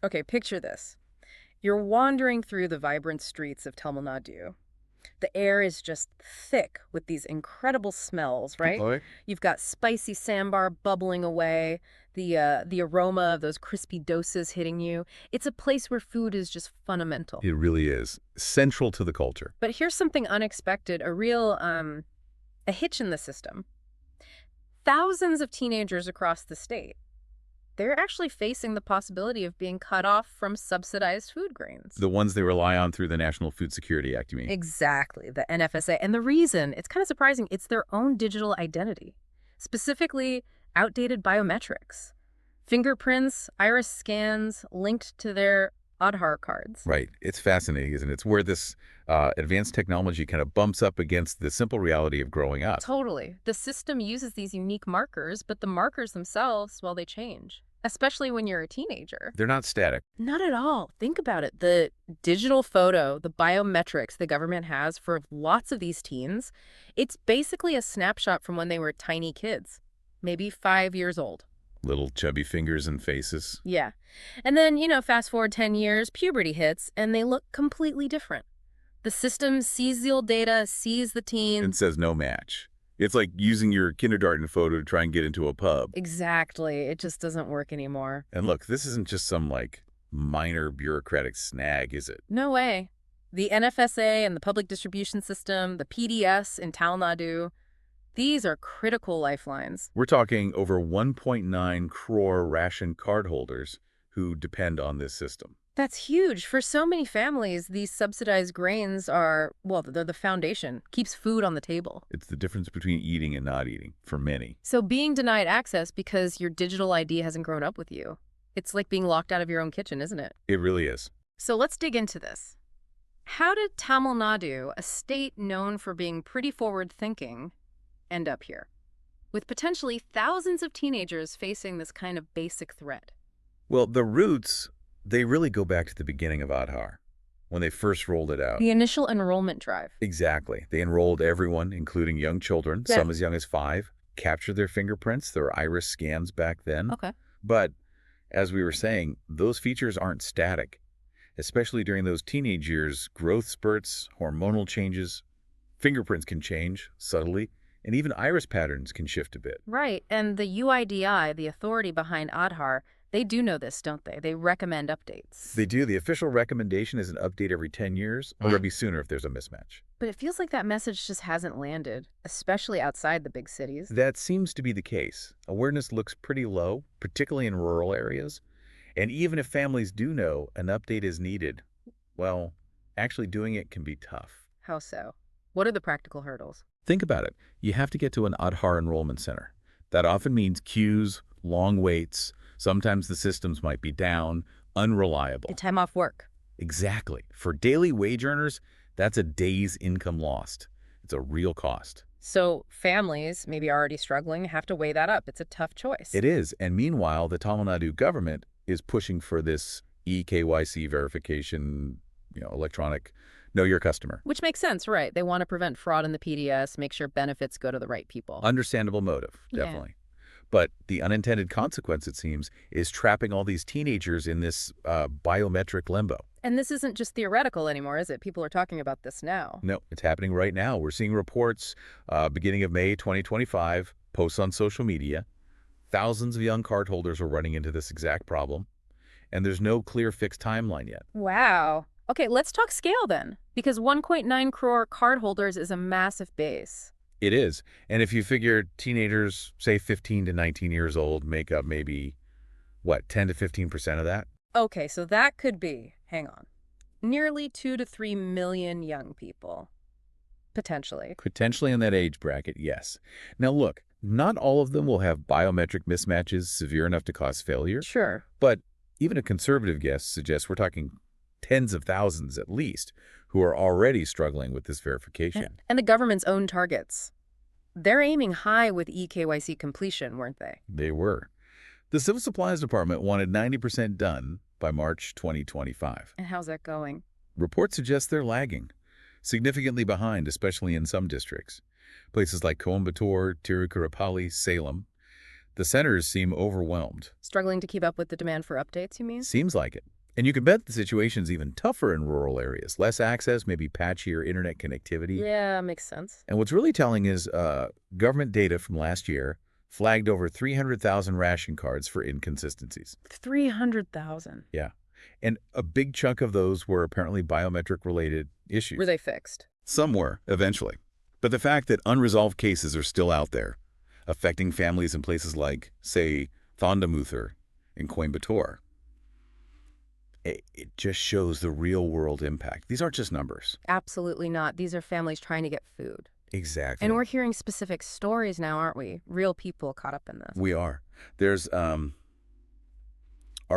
Okay, picture this. You're wandering through the vibrant streets of Tamil Nadu. The air is just thick with these incredible smells, right? Okay. You've got spicy sambar bubbling away, the aroma of those crispy dosas hitting you. It's a place where food is just fundamental. It really is central to the culture. But here's something unexpected, a hitch in the system. Thousands of teenagers across the state, they're actually facing the possibility of being cut off from subsidized food grains. The ones they rely on through the National Food Security Act, you mean? Exactly, the NFSA. And the reason, it's kind of surprising, it's their own digital identity, specifically outdated biometrics. Fingerprints, iris scans linked to their Aadhaar cards. Right. It's fascinating, isn't it? It's where this advanced technology kind of bumps up against the simple reality of growing up. Totally. The system uses these unique markers, but the markers themselves, well, they change, especially when you're a teenager. They're not static. Not at all. Think about it. The digital photo, the biometrics the government has for lots of these teens, it's basically a snapshot from when they were tiny kids, maybe 5 years old. Little chubby fingers and faces. Yeah. And then, fast forward 10 years, puberty hits, and they look completely different. The system sees the old data, sees the teen. And says no match. It's like using your kindergarten photo to try and get into a pub. Exactly. It just doesn't work anymore. And look, this isn't just some, minor bureaucratic snag, is it? No way. The NFSA and the public distribution system, the PDS in Tamil Nadu, these are critical lifelines. We're talking over 1.9 crore ration cardholders who depend on this system. That's huge. For so many families, these subsidized grains are, well, they're the foundation, keeps food on the table. It's the difference between eating and not eating, for many. So being denied access because your digital ID hasn't grown up with you, it's like being locked out of your own kitchen, isn't it? It really is. So let's dig into this. How did Tamil Nadu, a state known for being pretty forward-thinking, end up here, with potentially thousands of teenagers facing this kind of basic threat? Well, the roots, they really go back to the beginning of Aadhaar, when they first rolled it out. The initial enrollment drive. Exactly. They enrolled everyone, including young children, Yeah. some as young as 5, captured their fingerprints, their iris scans back then. Okay. But as we were saying, those features aren't static, especially during those teenage years. Growth spurts, hormonal changes, fingerprints can change subtly, and even iris patterns can shift a bit. Right. And the UIDI, the authority behind Aadhaar, they do know this, don't they? They recommend updates. They do. The official recommendation is an update every 10 years, or maybe sooner if there's a mismatch. But it feels like that message just hasn't landed, especially outside the big cities. That seems to be the case. Awareness looks pretty low, particularly in rural areas. And even if families do know an update is needed, well, actually doing it can be tough. How so? What are the practical hurdles? Think about it. You have to get to an Aadhaar enrollment center. That often means queues, long waits. Sometimes the systems might be down, unreliable. And time off work. Exactly. For daily wage earners, that's a day's income lost. It's a real cost. So families, maybe already struggling, have to weigh that up. It's a tough choice. It is. And meanwhile, the Tamil Nadu government is pushing for this e-KYC verification, electronic know your customer. Which makes sense, right? They want to prevent fraud in the PDS, make sure benefits go to the right people. Understandable motive, definitely. But the unintended consequence, it seems, is trapping all these teenagers in this biometric limbo. And this isn't just theoretical anymore, is it? People are talking about this now. No, it's happening right now. We're seeing reports beginning of May 2025, posts on social media. Thousands of young cardholders are running into this exact problem, and there's no clear fixed timeline yet. Wow. Okay, let's talk scale then, because 1.9 crore cardholders is a massive base. It is. And if you figure teenagers, say 15 to 19 years old, make up maybe, 10 to 15% of that? Okay, so that could be, hang on, nearly 2 to 3 million young people, potentially. Potentially in that age bracket, yes. Now look, not all of them will have biometric mismatches severe enough to cause failure. Sure. But even a conservative guess suggests we're talking tens of thousands at least who are already struggling with this verification. And the government's own targets. They're aiming high with e-KYC completion, weren't they? They were. The Civil Supplies Department wanted 90% done by March 2025. And how's that going? Reports suggest they're lagging, significantly behind, especially in some districts. Places like Coimbatore, Tirunelveli, Salem. The centers seem overwhelmed. Struggling to keep up with the demand for updates, you mean? Seems like it. And you can bet the situation's even tougher in rural areas. Less access, maybe patchier internet connectivity. Yeah, makes sense. And what's really telling is government data from last year flagged over 300,000 ration cards for inconsistencies. 300,000. Yeah. And a big chunk of those were apparently biometric-related issues. Were they fixed? Some were, eventually. But the fact that unresolved cases are still out there, affecting families in places like, say, Thondamuthur in Coimbatore, it just shows the real-world impact. These aren't just numbers. Absolutely not. These are families trying to get food. Exactly. And we're hearing specific stories now, aren't we? Real people caught up in this. We are. There's our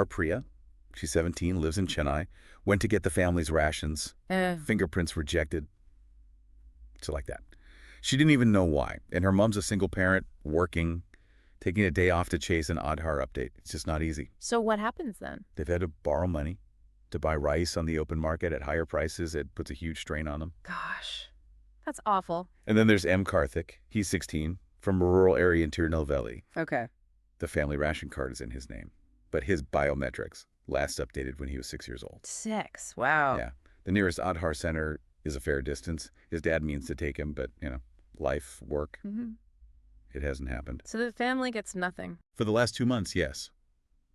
Priya. She's 17, lives in Chennai, went to get the family's rations. Fingerprints rejected. So like that. She didn't even know why. And her mom's a single parent, working, taking a day off to chase an Aadhaar update. It's just not easy. So what happens then? They've had to borrow money to buy rice on the open market at higher prices. It puts a huge strain on them. Gosh, that's awful. And then there's M. Karthik. He's 16, from a rural area in Tirunelveli. Okay. The family ration card is in his name. But his biometrics last updated when he was 6 years old. 6? Wow. Yeah. The nearest Aadhaar center is a fair distance. His dad means to take him, but, life, work, it hasn't happened. So the family gets nothing. For the last 2 months, yes.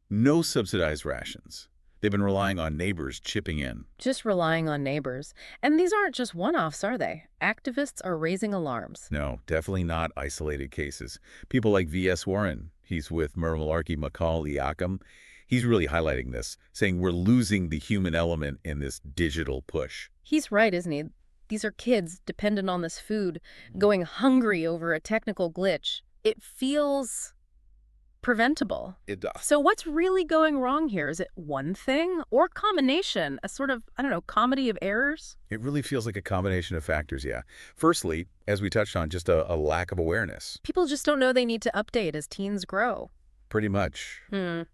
No subsidized rations. They've been relying on neighbors chipping in. Just relying on neighbors. And these aren't just one-offs, are they? Activists are raising alarms. No, definitely not isolated cases. People like V.S. Warren, he's with Murmalarki Makal Iakam, he's really highlighting this, saying we're losing the human element in this digital push. He's right, isn't he? These are kids dependent on this food, going hungry over a technical glitch. It feels preventable. It does. So what's really going wrong here? Is it one thing or combination? A sort of, comedy of errors? It really feels like a combination of factors, yeah. Firstly, as we touched on, just a lack of awareness. People just don't know they need to update as teens grow. Pretty much.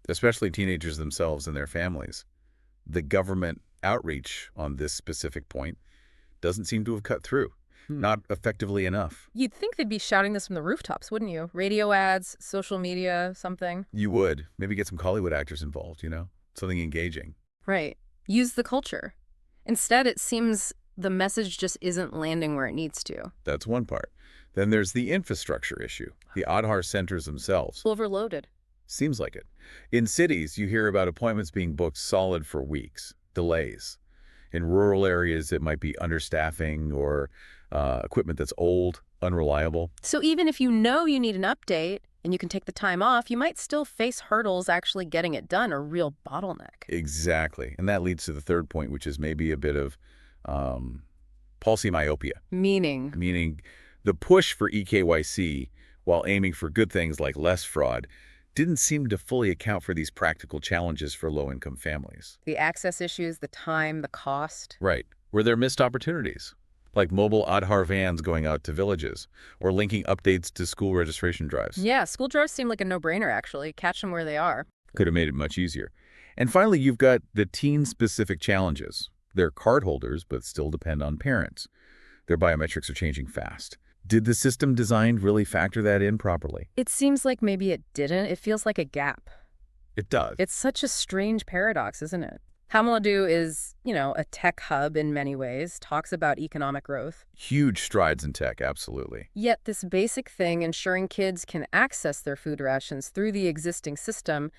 Especially teenagers themselves and their families. The government outreach on this specific point doesn't seem to have cut through. Not effectively enough. You'd think they'd be shouting this from the rooftops, wouldn't you? Radio ads, social media, something. You would. Maybe get some Hollywood actors involved, Something engaging. Right. Use the culture. Instead, it seems the message just isn't landing where it needs to. That's one part. Then there's the infrastructure issue. The Aadhaar centers themselves. Overloaded. Seems like it. In cities, you hear about appointments being booked solid for weeks. Delays. In rural areas, it might be understaffing or equipment that's old, unreliable. So even if you know you need an update and you can take the time off, you might still face hurdles actually getting it done, a real bottleneck. Exactly. And that leads to the third point, which is maybe a bit of policy myopia. Meaning the push for e-KYC, while aiming for good things like less fraud, didn't seem to fully account for these practical challenges for low-income families. the access issues, the time, the cost. Right. Were there missed opportunities? Like mobile Aadhaar vans going out to villages, or linking updates to school registration drives. Yeah, school drives seem like a no-brainer, actually. Catch them where they are. Could have made it much easier. And finally, you've got the teen-specific challenges. They're cardholders, but still depend on parents. Their biometrics are changing fast. Did the system design really factor that in properly? It seems like maybe it didn't. It feels like a gap. It does. It's such a strange paradox, isn't it? Tamil Nadu is, a tech hub in many ways, talks about economic growth. Huge strides in tech, absolutely. Yet this basic thing, ensuring kids can access their food rations through the existing system,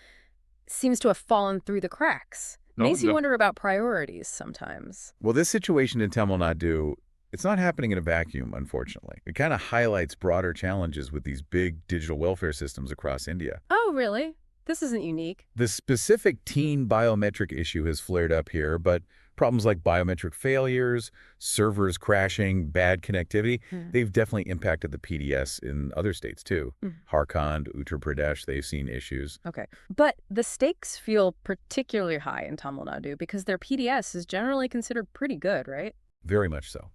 seems to have fallen through the cracks. Makes you wonder about priorities sometimes. Well, this situation in Tamil Nadu, it's not happening in a vacuum, unfortunately. It kind of highlights broader challenges with these big digital welfare systems across India. Oh, really? This isn't unique. The specific teen biometric issue has flared up here, but problems like biometric failures, servers crashing, bad connectivity, they've definitely impacted the PDS in other states too. Jharkhand, Uttar Pradesh, they've seen issues. Okay. But the stakes feel particularly high in Tamil Nadu because their PDS is generally considered pretty good, right? Very much so.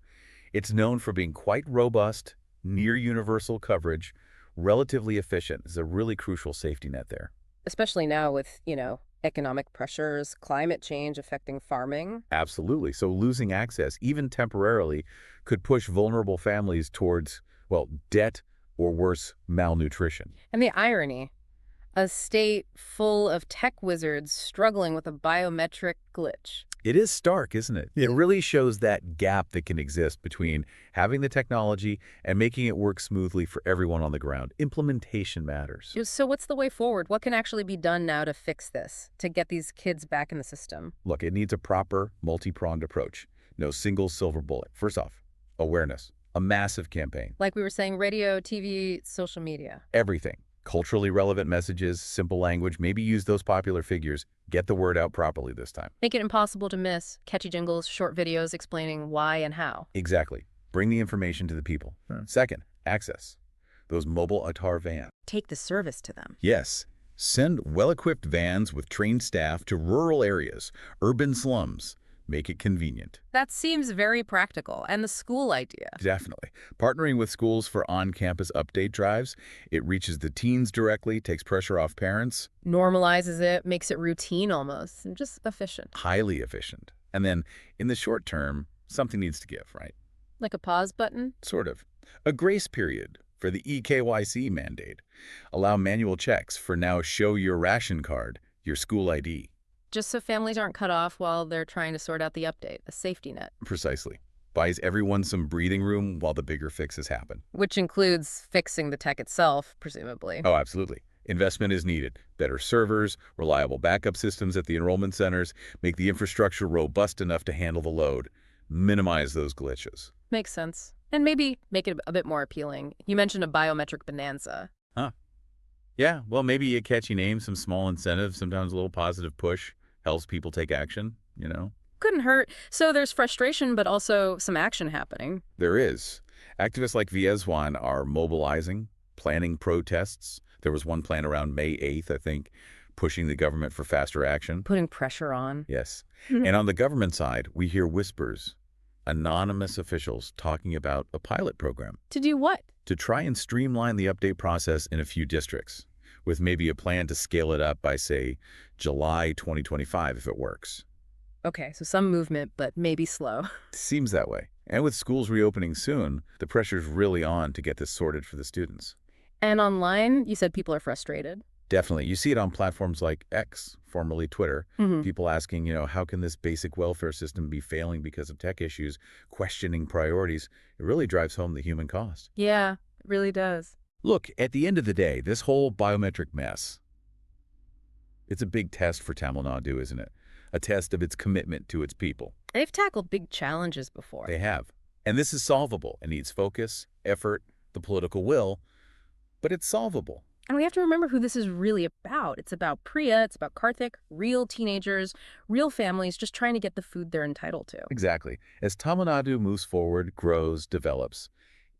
It's known for being quite robust, near universal coverage, relatively efficient. There's a really crucial safety net there. Especially now with, economic pressures, climate change affecting farming. Absolutely. So losing access, even temporarily, could push vulnerable families towards, debt or worse, malnutrition. And the irony, A state full of tech wizards struggling with a biometric glitch. It is stark, isn't it? It really shows that gap that can exist between having the technology and making it work smoothly for everyone on the ground. Implementation matters. So what's the way forward? What can actually be done now to fix this, to get these kids back in the system? Look, it needs a proper, multi-pronged approach. No single silver bullet. First off, awareness. A massive campaign. Like we were saying, radio, TV, social media. Everything. Culturally relevant messages, simple language, maybe use those popular figures. Get the word out properly this time. Make it impossible to miss. Catchy jingles, short videos explaining why and how. Exactly. Bring the information to the people. Second, access. Those mobile Aadhaar vans. Take the service to them. Yes. Send well-equipped vans with trained staff to rural areas, urban slums. Make it convenient. That seems very practical. And the school idea. Definitely. Partnering with schools for on-campus update drives, it reaches the teens directly, takes pressure off parents. Normalizes it, makes it routine almost, and just efficient. Highly efficient. And then, in the short term, something needs to give, right? Like a pause button? Sort of. A grace period for the e-KYC mandate. Allow manual checks for now show your ration card, your school ID. Just so families aren't cut off while they're trying to sort out the update, a safety net. Precisely. Buys everyone some breathing room while the bigger fixes happen. Which includes fixing the tech itself, presumably. Oh, absolutely. Investment is needed. Better servers, reliable backup systems at the enrollment centers, make the infrastructure robust enough to handle the load, minimize those glitches. Makes sense. And maybe make it a bit more appealing. You mentioned a biometric bonanza. Huh. Yeah, well, maybe a catchy name, some small incentives, sometimes a little positive push. Helps people take action, you know? Couldn't hurt. So there's frustration, but also some action happening. There is. Activists like Vieswan are mobilizing, planning protests. There was one planned around May 8th, I think, pushing the government for faster action. Putting pressure on. Yes. And on the government side, we hear whispers, anonymous officials talking about a pilot program. To do what? To try and streamline the update process in a few districts, with maybe a plan to scale it up by, say, July 2025 if it works. Okay, so some movement, but maybe slow. Seems that way. And with schools reopening soon, the pressure's really on to get this sorted for the students. And online, you said people are frustrated. Definitely. You see it on platforms like X, formerly Twitter. People asking, how can this basic welfare system be failing because of tech issues, questioning priorities. It really drives home the human cost. Yeah, it really does. Look, at the end of the day, this whole biometric mess, it's a big test for Tamil Nadu, isn't it? A test of its commitment to its people. They've tackled big challenges before. They have. And this is solvable. It needs focus, effort, the political will, but it's solvable. And we have to remember who this is really about. It's about Priya, it's about Karthik, real teenagers, real families just trying to get the food they're entitled to. Exactly. As Tamil Nadu moves forward, grows, develops,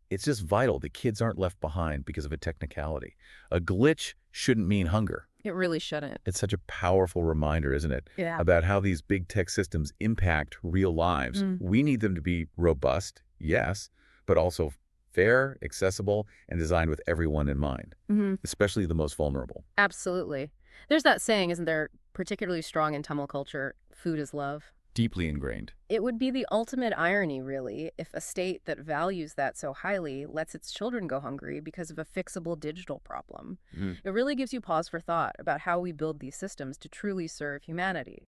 it's just vital that kids aren't left behind because of a technicality. A glitch shouldn't mean hunger. It really shouldn't. It's such a powerful reminder, isn't it? Yeah. About how these big tech systems impact real lives. We need them to be robust, yes, but also fair, accessible, and designed with everyone in mind, especially the most vulnerable. Absolutely. There's that saying, isn't there, particularly strong in Tamil culture, food is love. Deeply ingrained. It would be the ultimate irony, really, if a state that values that so highly lets its children go hungry because of a fixable digital problem. It really gives you pause for thought about how we build these systems to truly serve humanity.